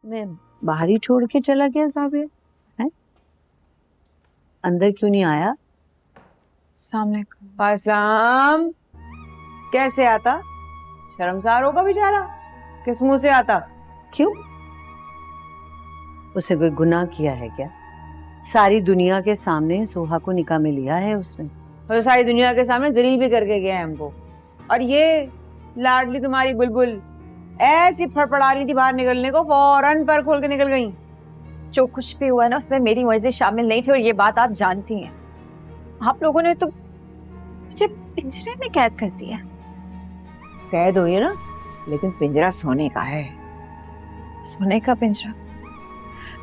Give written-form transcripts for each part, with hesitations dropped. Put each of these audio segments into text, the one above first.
मैं बाहर ही छोड़ के चला गया जावेद है, अंदर क्यों नहीं आया? सामने अस्सलाम। कैसे आता? शर्मसार होगा बेचारा, किस मुंह से आता? क्यों? उसे कोई गुनाह किया है क्या? सारी दुनिया के सामने सोहा को निकाह में लिया है उसने। तो सारी दुनिया के सामने जलील भी करके गया है हमको। और ये लाडली तुम्हारी बुलबुल ऐसी फड़फड़ा रही थी बाहर निकलने को, फौरन पर खोल के निकल गई। जो कुछ भी हुआ ना उसमें मेरी मर्जी शामिल नहीं थी और ये बात आप जानती हैं। आप लोगों ने तो मुझे पिंजरे में कैद कर दिया। कैद हुई है ना, लेकिन पिंजरा सोने का है। सोने का पिंजरा?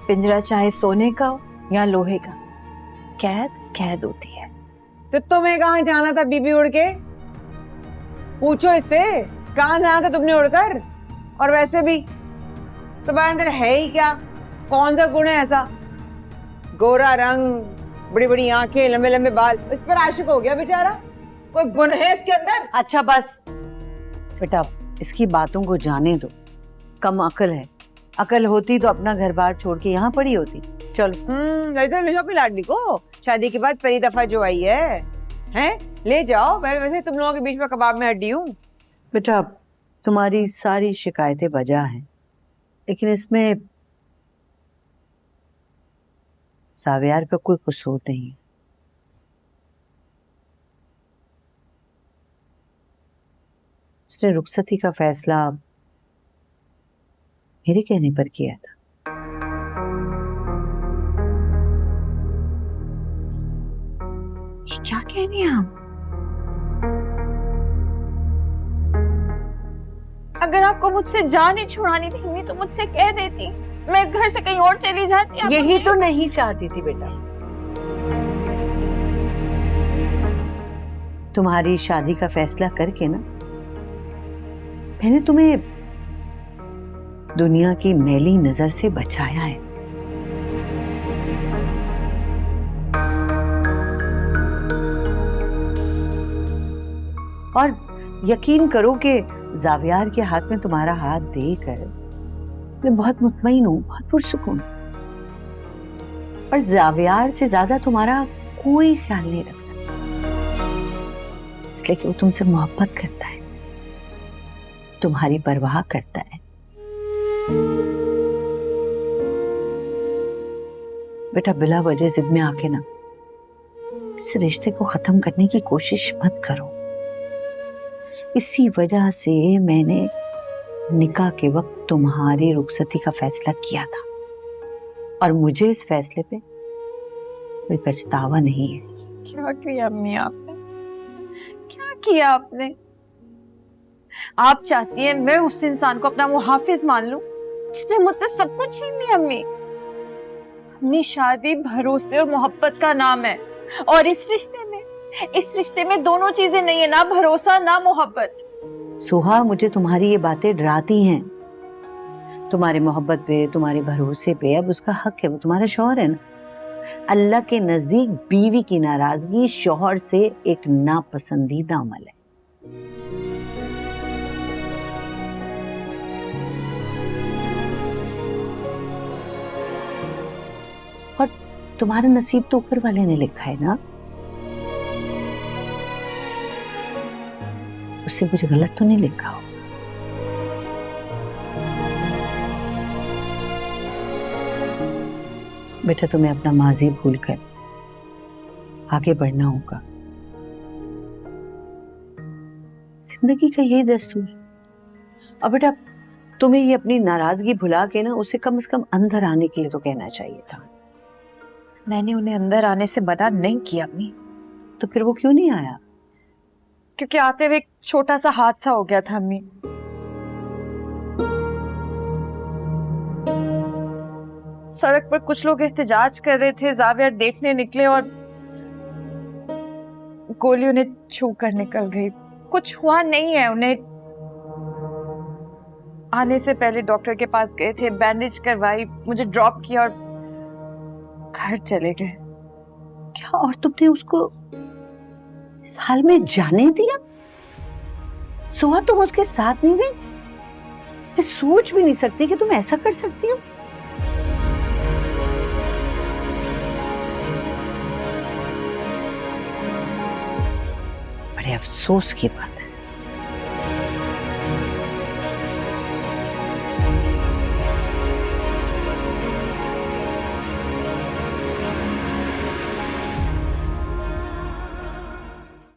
पिंजरा चाहे सोने का हो या लोहे का, कैद कैद होती है। तो तुम्हें कहाँ जाना था बीबी उड़ के? पूछो इससे, कहाँ जाना था तुमने उड़कर? और वैसे भी तुम्हारे अंदर है ही क्या? कौन सा गुण है ऐसा? गोरा रंग, बड़ी बड़ी आंखें, लंबे लंबे बाल, इस पर आशिक हो गया बेचारा। कोई गुण है इसके अंदर? अच्छा बस बेटा, इसकी बातों को जाने दो। कम अकल है, अकल होती तो अपना घर बार छोड़ के यहाँ पड़ी होती। चलो। ले जाओ अपनी लाडली को। शादी के बाद पहली दफा जो आई है, हैं? ले जाओ। वैसे तुम लोगों के बीच में कबाब में हड्डी हूँ। बेटा तुम्हारी सारी शिकायतें वजह हैं, लेकिन इसमें सावियार का कोई कसूर नहीं है। उसने रुखसती का फैसला मेरे कहने पर किया था। ये क्या कह रही हैं आप? अगर आपको मुझसे जान ही छुड़ानी थी तो मुझसे कह देती, मैं इस घर से कहीं और चली जाती। यही तो नहीं चाहती थी बेटा। तुम्हारी शादी का फैसला करके ना मैंने तुम्हें दुनिया की मैली नजर से बचाया है। और यकीन करो कि जावियार के हाथ में तुम्हारा हाथ देकर मैं बहुत मुतमईन हूँ, बहुत पुरसुकून। और जावियार से ज्यादा तुम्हारा कोई ख्याल नहीं रख सकता, इसलिए कि वो तुमसे मोहब्बत करता है, तुम्हारी परवाह करता है। बेटा बिला वजह जिद में आके ना इस रिश्ते को खत्म करने की कोशिश मत करो। इसी वजह से मैंने निकाह के वक्त तुम्हारी रुखसती का फैसला किया था, और मुझे इस फैसले पे कोई पछतावा नहीं है। क्या किया अम्मी आपने? क्या किया आपने? आप चाहती हैं मैं उस इंसान को अपना मुहाफिज मान लूं जिसने मुझसे सब कुछ छीन लिया? अम्मी, अपनी शादी भरोसे और मोहब्बत का नाम है, और इस रिश्ते में दोनों चीजें नहीं है, ना भरोसा ना मोहब्बत। सुहा, मुझे तुम्हारी ये बातें डराती हैं। तुम्हारे मोहब्बत पे, तुम्हारे भरोसे पे अब उसका हक है, वो तुम्हारा शौहर है ना। अल्लाह के नजदीक बीवी की नाराजगी शौहर से एक नापसंदीदा अमल है। और तुम्हारा नसीब तो ऊपर वाले ने लिखा है ना, उससे कुछ गलत तो नहीं लिखा हो। बेटा तुम्हें अपना माजी भूलकर आगे बढ़ना होगा। जिंदगी का यही दस्तूर। और बेटा तुम्हें ये अपनी नाराजगी भुला के ना उसे कम से कम अंदर आने के लिए तो कहना चाहिए था। मैंने उन्हें अंदर आने से मना नहीं किया अम्मी। तो फिर वो क्यों नहीं आया? क्योंकि आते हुए एक छोटा सा हादसा हो गया था अम्मी। सड़क पर कुछ लोग एहतजाज कर रहे थे, जावियर देखने निकले और गोली उन्हें छू कर निकल गई। कुछ हुआ नहीं है उन्हें। आने से पहले डॉक्टर के पास गए थे, बैंडेज करवाई, मुझे ड्रॉप किया और घर चले गए। क्या और तुमने उसको इस हाल में जाने दिया? सुहा तुम उसके साथ नहीं गई? मैं सोच भी नहीं सकती कि तुम ऐसा कर सकती हो। बड़े अफसोस की बात है।